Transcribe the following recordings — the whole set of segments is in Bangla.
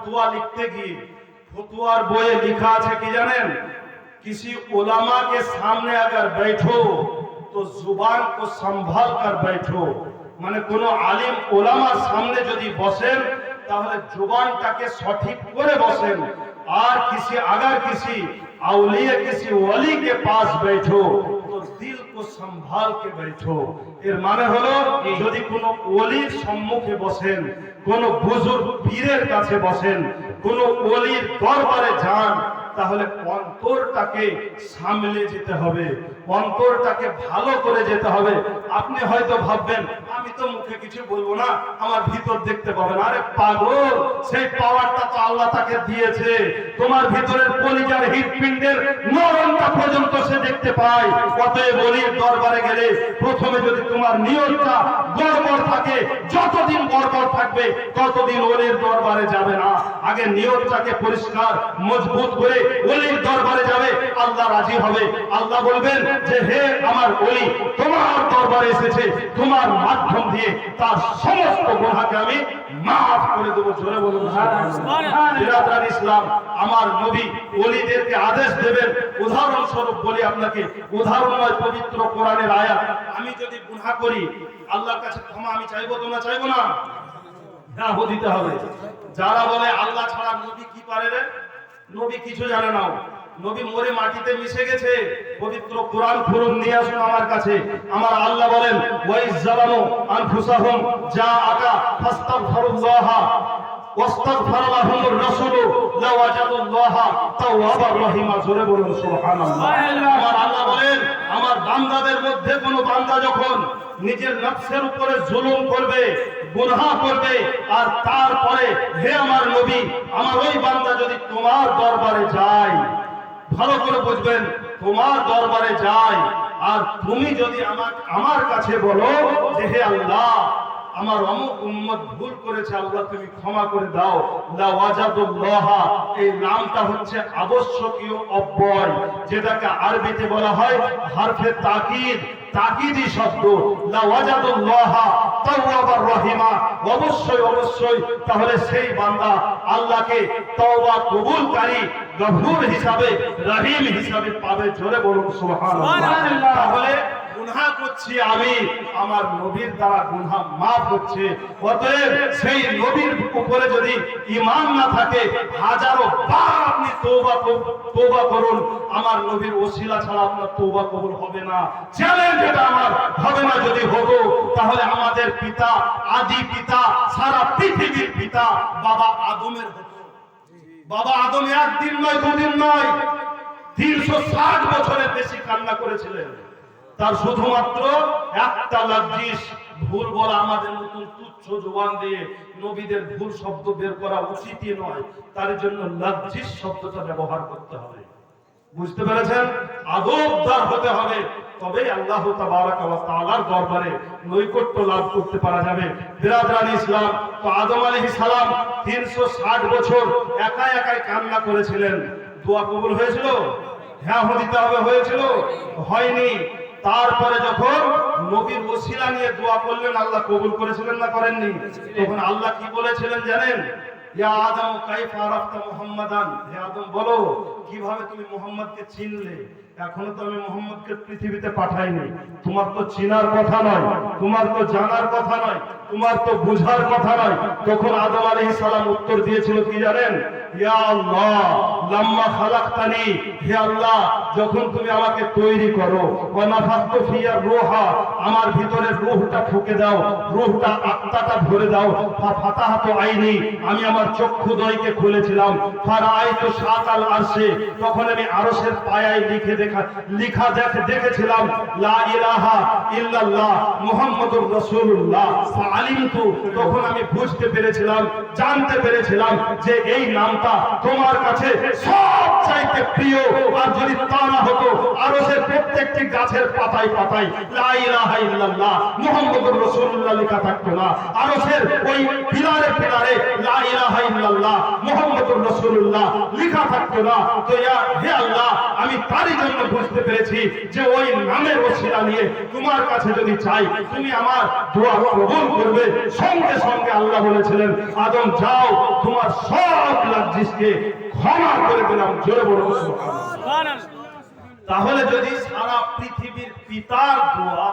फतवा लिखते गए फतवार बोए लिखा है कि जानें किसी उलमा के सामने अगर बैठो तो जुबान को संभाल कर बैठो माने कोनो आलिम उलमार सामने यदि बसें ताहले जुबानटाके सठिक करे बसें और किसी अगर किसी औलिया किसी वली के पास बैठो तो दिल को संभाल के बैठो एर माने हलो यदि कोनो वलिर सम्मुखे बसें कोनो बुजुर्ग पीरेर काछे बसें कोनो वलिर दरबारे जान তাহলে অন্তরটাকে সামলে যেতে হবে অন্তরটাকে ভালো করে যেতে হবে আপনি হয়তো ভাববেন আমি তো মুখে কিছু বলবো না আমার ভিতর দেখতে পাবেন আরে পাগল সেই পাওয়ারটা তো আল্লাহ তাকে দিয়েছে তোমার ভিতরের কলিজার হৃৎপিণ্ডের নরমতা পর্যন্ত সে দেখতে পায় অতএব ওলির দরবারে গেলে প্রথমে যদি তোমার নিয়তটা গড়বড় থাকে যতদিন গড়বড় থাকবে ততদিন ওলির দরবারে যাবে না আগে নিয়তটাকে পরিষ্কার মজবুত করে ওলির দরবারে যাবে আল্লাহ রাজি হবে আল্লাহ বলবেন যে হে আমার ওলি তোমার দরবারে এসেছে তোমার মাধ্যম দিয়ে তার সমস্ত গুনাহকে আমি maaf করে দেব জোরে বলুন সুবহানাল্লাহ বিরাদরান ইসলাম আমার নবী ওলিদেরকে আদেশ দেবেন উদাহরণ স্বরূপ বলি আপনাকে উদাহরণময় পবিত্র কোরআনের আয়াত আমি যদি গুনাহ করি আল্লাহর কাছে ক্ষমা আমি চাইবো তোমরা চাইবো না হ্যাঁ দিতে হবে যারা বলে আল্লাহ ছাড়া নবী কি পারে রে নবী কিছু জানে না নবী মরে মাটিতে মিশে গেছে পবিত্র কোরআন খুলুন নিয়ে আসুন আমার কাছে আমার আল্লাহ বলেন ওয়াইজ্জালামু আনফুসাহুম জাআকা ফাস্তাগফিরুল্লাহ ওয়াস্তাগফার লাহুমুর রাসূলু লাওয়াজাদুল্লাহ তাওয়াবার রহিমা জোরে বলুন সুবহানাল্লাহ আমার আল্লাহ বলেন আমার বান্দাদের মধ্যে কোন বান্দা যখন নিজের নফসের উপরে জুলুম করবে গুনাহ করবে আর তারপরে হে আমার নবী আমার ওই বান্দা যদি তোমার দরবারে যায় ভালো করে বুঝবেন তোমার দরবারে যায় আর তুমি যদি আমার কাছে বলো যে হে আল্লাহ আমার অমুক উম্মত ভুল করেছে আল্লাহ তুমি ক্ষমা করে দাও লা ওয়াজাদুল্লাহ এই নামটা হচ্ছে আবশ্যকীয় অব্যয় যেটাকে আরবিতে বলা হয় হারফে তাকিদ তাকিদি শব্দ লা ওয়াজাদুল্লাহ তাওয়াবার রহিমা অবশ্যই অবশ্যই তাহলে সেই বান্দা আল্লাহকে তওবা কবুলকারী গফুর হিসাবে রহিম হিসাবে পাবে জোরে বলুন সুবহানাল্লাহ তাহলে গুনাহ করছি আমি আমার নবীর দ্বারা গুনাহ maaf হচ্ছে অতএব সেই নবীর উপরে যদি ঈমান না থাকে হাজারো বার আপনি তওবা করুন আমার নবীর ওসিলা ছাড়া আপনার তওবা কবুল হবে না চ্যালেঞ্জ এটা আমার হবে না যদি হতো তাহলে আমাদের পিতা আদি পিতা সারা পৃথিবীর পিতা বাবা আদমের হতো বাবা আদম একদিন নয় দুদিন নয় 360 বছরের বেশি কান্না করেছিলেন তার শুধুমাত্র একটা লজ্জিস ভুল বলা আমাদের মতন তুচ্ছ জবান দিয়ে নবীদের ভুল শব্দ বের করা উচিতই নয় তার জন্য লজ্জিস শব্দটা ব্যবহার করতে হবে বুঝতে পেরেছেন আদবদার হতে হবে তবেই আল্লাহ তাবারক ওয়া তাআলার দরবারে নৈকট্য লাভ করতে পারা যাবে বিরাদরান ইসলাম তো আদম আলাইহিস সালাম 360 বছর একা একাই কান্না করেছিলেন দোয়া কবুল হয়েছিল হ্যাঁ দিতে হবে হয়েছিল হয়নি তারপরে যখন নবীর ওসিলা নিয়ে দোয়া করলেন আল্লাহ কবুল করেছিলেন না করেননি তখন আল্লাহ কি বলেছিলেন জানেন ইয়া আদম কাইফা আরাফতা মুহাম্মাদান হে আদম বলো কিভাবে তুমি মুহাম্মদকে চিনলে এখনো তো আমি মুহাম্মদকে পৃথিবীতে পাঠাইনি তোমার তো চিনার কথা নয় তোমার তো জানার কথা নয় তোমার তো বুঝার কথা নয় তখন আদম আলাইহিস সালাম উত্তর দিয়েছিল কি জানেন ইয়া আল্লাহ লাম্মা খালাকতানি হে আল্লাহ যখন তুমি আমাকে তৈরি করো ওয়া নাফাখতু ফিয়া রূহা আমার ভিতরে রূহটা ফুঁকে দাও রূহটা আত্মাটা ভরে দাও ফাতাহাতু আইনি আমি আমার চক্ষুদ্বয়কে খুলেছিলাম ফারাআইতু শাতাল আরশে তখন আমি আরশের পায়ায় লিখা দেখেছিলাম লা ইলাহা ইল্লাল্লাহ মুহাম্মাদুর রাসূলুল্লাহ ফাআলিমতু তখন আমি বুঝতে পেরেছিলাম জানতে পেরেছিলাম যে এই নামটা তোমার কাছে সবচাইতে প্রিয় আর যদি তা না হতো আরশের প্রত্যেকটি গাছের পাতায় পাতায় লা ইলাহা ইল্লাল্লাহ মুহাম্মাদুর রাসূলুল্লাহ লেখা থাকতো না আরশের ওই পিলারে পিলারে লা ইলাহা ইল্লাল্লাহ মুহাম্মাদুর রাসূলুল্লাহ লেখা থাকতো না তো হে আল্লাহ আমি তারই জন্য জন্য বুঝতে পেরেছি যে ওই নামের ওসিলা নিয়ে তোমার কাছে যদি চাই তুমি আমার দোয়া কবুল করবে। সঙ্গে সঙ্গে আল্লাহ বলেছিলেন, আদম যাও, তোমার সব লজ্জিসকে ক্ষমা করে দিলাম। জোরে বলুন সুবহানাল্লাহ। তাহলে যদি সারা পৃথিবীর পিতার দোয়া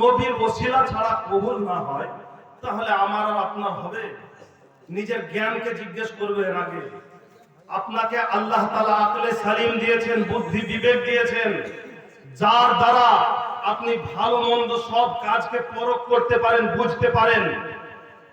নবীর ওসিলা ছাড়া কবুল না হয়, তাহলে আমার আর আপনার হবে? নিজের জ্ঞানকে জিজ্ঞেস করবেন আগে। আপনাকে আল্লাহ তাআলা আকলে সালিম দিয়েছেন, বুদ্ধি বিবেক দিয়েছেন, যার দ্বারা আপনি ভালো মন্দ সব কাজকে পরখ করতে পারেন, বুঝতে পারেন।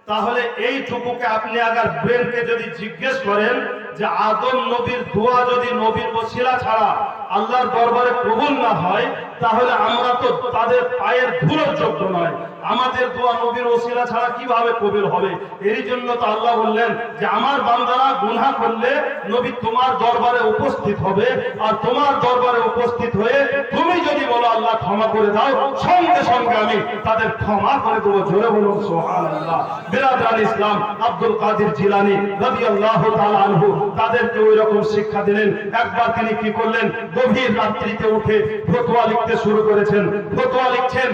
তাহলে এইটুকুকে আপনি আগে ব্রেনকে যদি জিজ্ঞেস করেন যে আদম নবীর দোয়া যদি নবীর ওসিলা ছাড়া আল্লাহর দরবারে কবুল না হয়, তাহলে আমরা তো তাদের পায়ের ধুলোর যোগ্য নয়। আমাদের দোয়া নবীর ওসিলা ছাড়া কিভাবে কবুল হবে? এরই জন্য তো আল্লাহ বললেন যে আমার বান্দারা গুনাহ করলে নবী তোমার দরবারে উপস্থিত হবে, আর তোমার দরবারে উপস্থিত হয়ে তুমি যদি বলো আল্লাহ ক্ষমা করে দাও, সঙ্গে সঙ্গে আমি তাদের ক্ষমা করে দেবো। জোরে বলুন সুবহানাল্লাহ। বিরাদরান ইসলাম আব্দুল কাদের জিলানী রাদিয়াল্লাহু তাআলা আনহু তাদেরকে ওই রকম শিক্ষা দিলেন। একবার তিনি কি করলেন, গভীর রাত্রিতে উঠে ফতোয়া লিখতে শুরু করেছেন। ফতোয়া লিখছেন,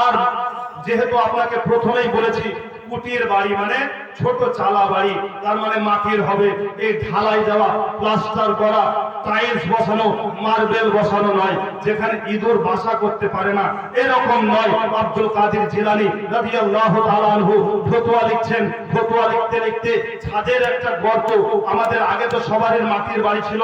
আর যেহেতু আপনাকে প্রথমেই বলেছি কুটির বাড়ি মানে ছোট চালা বাড়ি, তার মানে মাটির হবে, এই ঢালাই দেওয়া, প্লাস্টার করা, টাইলস বসানো, মার্বেল বসানো নয়, যেখানে ইঁদুর বাসা করতে পারে না, এরকম নয়। আব্দুল কাদের জিলানী রাদিয়াল্লাহু তাআলা আনহু ফতোয়া লিখছেন। ফতোয়া লিখতে লিখতে ছাদের একটা গর্ত, আমাদের আগে তো সবারই মাটির বাড়ি ছিল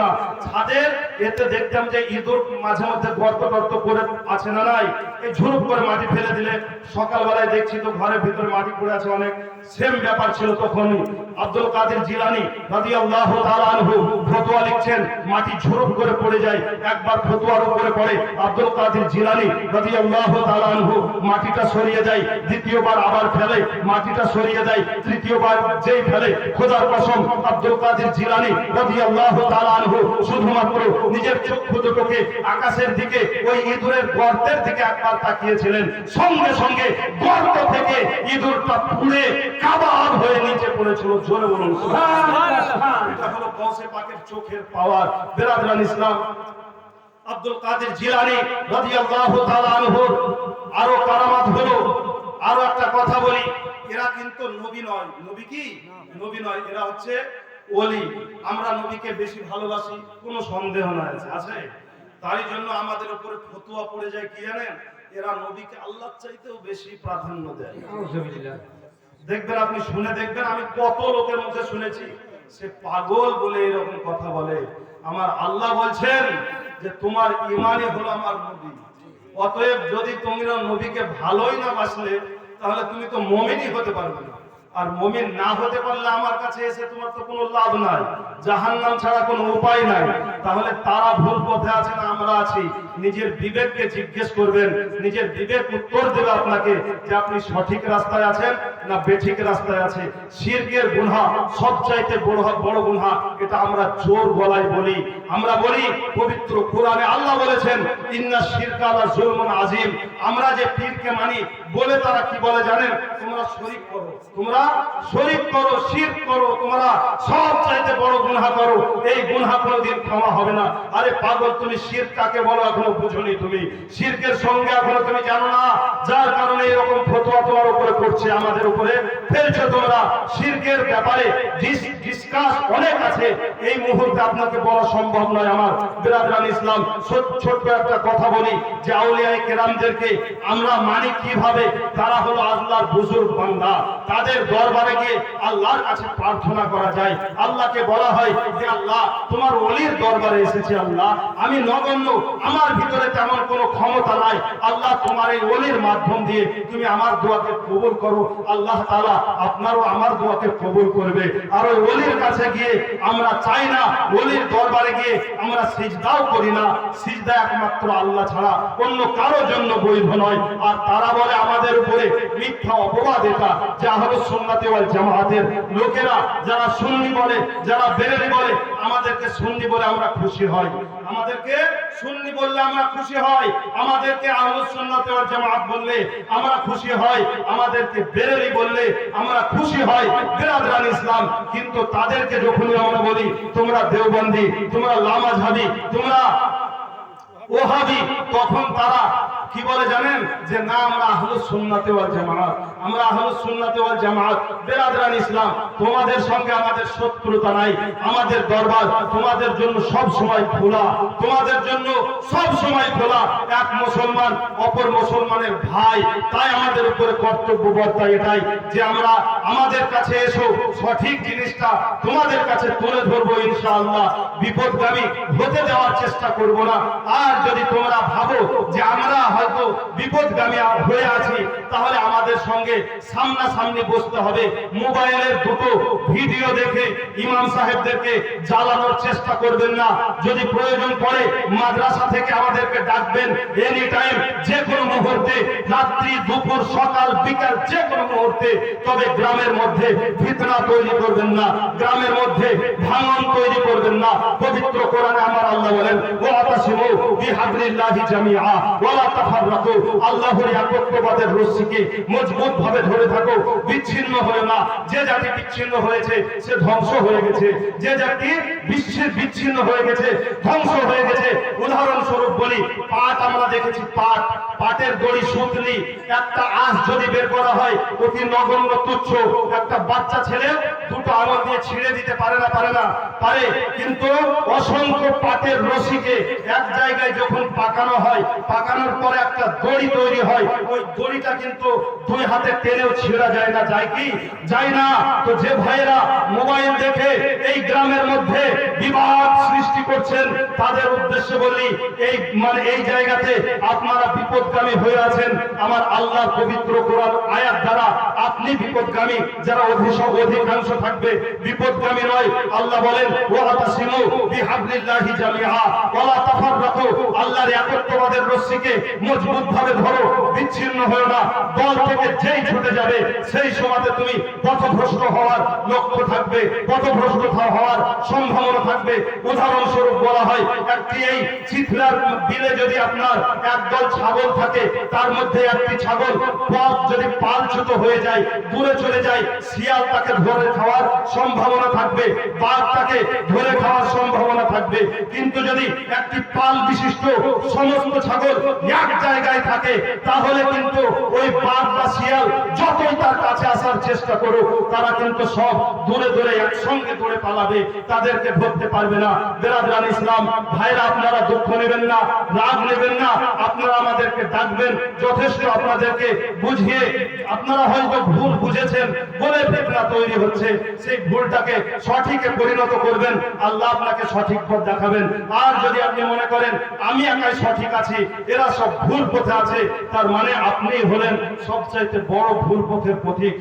না, ছাদের এতে দেখতাম যে ইঁদুর মাঝে মধ্যে গর্ত টর্ত করে আছে না নাই, এই ঝুরুপ করে মাটি ফেলে দিলে সকালবেলায় দেখছি তো ঘরের ভিতরে মাটি পড়ে আছে অনেক। সেম ব্যাপার ছিল তখনই। আব্দুল কাদের জিলানী রাদিয়াল্লাহু তাআলা আনহু ফতোয়া লিখছেন, মাটি ঝুরুপ করে পড়ে যায়। একবার ফতোয়ার উপরে পড়ে আব্দুল কাদের জিলানী রাদিয়াল্লাহু তাআলা আনহু মাটিটা সরিয়ে যায়, দ্বিতীয়বার আবার ফেলে, মাটিটা সরিয়ে যায়, তৃতীয়বার যেই ফেলে, খোদার কসম আব্দুল কাদের জিলানী রাদিয়াল্লাহু তাআলা আনহু শুধুমাত্র নিজের চক্ষু দুটোকে আকাশের দিকে ওই ইঁদুরের গর্তের দিকে একবার তাকিয়েছিলেন। সঙ্গে সঙ্গে গর্ত থেকে ইঁদুরটা পুড়ে কাবাব হয়ে নিচে পড়েছিল। জোরে বলুন সুবহানাল্লাহ। এটা হলো গৌসে পাকের চোখের পাওয়ার। বিরাদরান ইসলাম আব্দুল কাদের জিলানী রাদিয়াল্লাহু তাআলা আনহুর আরো কারামাত হলো। আরো একটা কথা বলি, এরা কিন্তু নবী নয়। নবী কি? নবী নয়, এরা হচ্ছে ওলি। আমরা নবীকে বেশি ভালোবাসি, কোনো সন্দেহ নাই আছে। তাই জন্য আমাদের উপরে ফতোয়া পড়ে যায় কি জানেন, এরা নবীকে আল্লাহর চাইতেও বেশি প্রাধান্য দেয়। দেখবেন, আপনি শুনে দেখবেন, আমি কত লোকের মুখে শুনেছি সে পাগল বলে এরকম কথা বলে। আমার আল্লাহ বলছেন যে তোমার ঈমানই হলো আমার নবী। অতএব যদি তুমি নবীকে ভালোই না বাসলে, তাহলে তুমি তো মুমিনই হতে পারবে না। আর মুমিন না হতে পারলে আমার কাছে এসে তোমার তো কোনো লাভ নাই, জাহান্নাম ছাড়া কোনো উপায় নাই। তাহলে তারা ভুল পথে আছে না আমরা আছি? নিজের বিবেককে জিজ্ঞেস করবেন, নিজের বিবেক উত্তর দেবে আপনাকে যে আপনি সঠিক রাস্তায় আছেন না বেঠিক রাস্তায় আছে। শিরকের গুনাহ সবচাইতে বড় গুনাহ, এটা আমরা জোর গলায় বলি। আমরা বলি পবিত্র কোরআনে আল্লাহ বলেছেন ইন্না শিরকা লা যুলমুন আযীম। আমরা যে পীরকে মানি বলে তারা কি বলে জানেন, তোমরা শরীক করো, তোমরা শরীক করো, শিরক করো, তোমরা সবচাইতে বড় গুনাহ করো, এই গুনাহ কোনোদিন ক্ষমা হবে না। আরে পাগল, তুমি শিরক কাকে বলো এখনো বুঝোনি, তুমি শিরকের সঙ্গে এখনো তুমি জানো না, যার কারণে এরকম ফতোয়া তোমার উপরে করছে, আমাদের উপরে ফেলছো তোমরা। শিরকের ব্যাপারে ডিসকাস অনেক আছে, এই মুহূর্তে আপনাকে বলা সম্ভব নয়। আমার বিরাদরান ইসলাম ছোট্ট একটা কথা বলি যে আউলিয়ায়ে কেরামদেরকে আমরা মানি কিভাবে? তারা হলো আল্লাহর বুজুর্গ বান্দা। তাদের দরবারে গিয়ে আল্লাহর কাছে প্রার্থনা করা যায়। আল্লাহকে বলা হয় যে আল্লাহ তোমার ওলির দরবারে এসেছি, আল্লাহ আমি নগণ্য, আমার ভিতরে তেমন কোনো ক্ষমতা নাই, আল্লাহ তোমার এই ওলির মাধ্যম দিয়ে তুমি আমার দোয়াকে কবুল করো। আল্লাহ তাআলা আপনারও আমার দোয়াকে কবুল করবে। আর ওই ওলির কাছে গিয়ে আমরা চাই না, ওলির দরবারে গিয়ে আমরা সিজদাও করি না, সিজদা একমাত্র আল্লাহ ছাড়া অন্য কারোর জন্য বৈধ নয়। আর তারা বলে আমাদের উপরে মিথ্যা অপবাদ এটা, যে আহলুস সুন্নাত ওয়াল জামাতের লোকেরা যারা সুন্নি বলে, যারা বেরেলি বলে, আমাদেরকে সুন্নি বলে আমরা খুশি হই, আমাদেরকে সুন্নি বললে আমরা খুশি হই, আমাদেরকে আহলুস সুন্নাত ওয়াল জামাত বললে আমরা খুশি হই, আমাদেরকে বেরেলি বললে আমরা খুশি হই। বিরাদরান ইসলাম, কিন্তু তাদেরকে যখনই আমরা বলি তোমরা দেওবন্দি, তোমরা লামাযহাবি, তোমরা ওহাবি, তখন তারা কি বলে জানেন, যে না আমরা আহলুস সুন্নাতে ওয়াল জামাত, আমরা আহলুস সুন্নাতে ওয়াল জামাত। বেরাদরান ইসলাম, তোমাদের সঙ্গে আমাদের শত্রুতা নাই, আমাদের দরবার তোমাদের জন্য সব সময় খোলা, তোমাদের জন্য সব সময় খোলা। এক মুসলমান অপর মুসলমানের ভাই, তাই আমাদের উপরে কর্তব্য বর্তায় এটাই যে আমরা আমাদের কাছে এসো, সঠিক জিনিসটা তোমাদের কাছে তুলে ধরবো ইনশাআল্লাহ, বিপদগামী হতে দেওয়ার চেষ্টা করব না। আর যদি তোমরা ভাবো যে আমরা হয়তো বিপদগামী হয়ে আছি, তাহলে আমাদের সঙ্গে সামনাসামনি বসতে হবে। মোবাইলের দুটো ভিডিও দেখে ইমাম সাহেবদেরকে জ্বালানোর চেষ্টা করবেন না। যদি প্রয়োজন পড়ে মাদ্রাসা থেকে আমাদেরকে ডাকবেন এনি টাইম, যে কোনো মুহূর্তে, রাত্রি দুপুর সকাল বিকাল যে কোনো মুহূর্তে। তবে গ্রামের মধ্যে ফিতনা তৈরি করবেন না, গ্রামের মধ্যে ভাঙন তৈরি করবেন না। পবিত্র কোরআনে আমার আল্লাহ বলেন, ওয়াতাসিমু বিহাবলিল্লাহি জামিআ ওয়ালা তাফাররাকু, আল্লাহর একত্ববাদের রশ্মিকে মজবুত ভাবে ধরে থাকো, বিচ্ছিন্ন হয় না। যে জাতি বিচ্ছিন্ন হয়েছে সে ধ্বংস হয়ে গেছে, যে জাতি বিচ্ছিন্ন হয়ে গেছে ধ্বংস হয়ে গেছে। উদাহরণস্বরূপ বলি, পাট আমরা দেখেছি, পাটের দড়ি সুতলি, একটা আঁশ যদি বের করা হয় অতি নগণ্য তুচ্ছ, একটা বাচ্চা ছেলে দুটো আঙুল দিয়ে ছিঁড়ে দিতে পারে না, পারে। কিন্তু অসংখ্য পাটের রশিকে এক জায়গায় যখন পাকানো হয়, পাকানোর পরে একটা দড়ি তৈরি হয়, ওই দড়িটা কিন্তু দুই হাতে টেনেও ছিঁড়া যায় না, যায় কি? যায় না। তো যে ভাইয়েরা মোবাইল দেখে এই গ্রামের মধ্যে বিবাদ সৃষ্টি করছেন, তাদের উদ্দেশ্যে বলি, এই জায়গাতে আপনারা বিপদগামী হয়ে আছেন। আমার আল্লাহর পবিত্র কোরআন আয়াত দ্বারা আপনি বিপদগামী, যারা অধিকাংশ থাকবে বিপদগামী নয়। আল্লাহ বলেন, ওয়াতাসিমু বিহাবলিল্লাহি জামিআ ওয়ালা তাফাররাকু, আল্লাহর একত্ববাদের রশ্মিকে মজবুত ভাবে ধরো, বিচ্ছিন্ন হয়ো না। দল থেকে যেই ছুটে যাবে সেই সময়তে তুমি পথভ্রষ্ট হওয়ার লক্ষ্য থাকবে, পথভ্রষ্ট হওয়ার সম্ভাবনা থাকবে। উদাহরণস্বরূপ বলা হয়, একটি এই চিথলার বিলে যদি আপনার একদল ছাগল থাকে, তার মধ্যে একটি ছাগল পথ যদি পালচ্যুত হয়ে যায়, দূরে চলে যায়, শিয়াল তাকে ধরে খাওয়ার সম্ভাবনা থাকবে, বাঘ তাকে ধরে খাওয়ার সম্ভাবনা থাকবে। কিন্তু যদি একটি পাল বিশিষ্ট সমস্ত ছাগল এক জায়গায় থাকে, তাহলে কিন্তু ওই বাঘ বা শিয়াল যতই তার কাছে আসার চেষ্টা করুক, তারা কিন্তু সব দূরে দূরে একসঙ্গে দূরে পালাবে, তাদেরকে ধরতে পারবে না। বেরাদরান ইসলাম ভাইরা, আপনারা দুঃখ নেবেন না, রাগ নেবেন না, আপনারা আমাদেরকে ডাকবেন, যথেষ্ট আপনাদেরকে বুঝিয়ে, আপনারা হয়তো ভুল বুঝেছেন বলে ফিতনা তৈরি হচ্ছে, সেই ভুলটাকে সঠিকে পরিণত করবেন, আল্লাহ আপনাকে সঠিক পথ দেখাবেন। আর যদি আপনি মনে করেন আমি একাই সঠিক আছি, এরা সব ভুল পথে আছে, তার মানে আপনি হলেন সবচাইতে বড় ভুল পথের পথিক।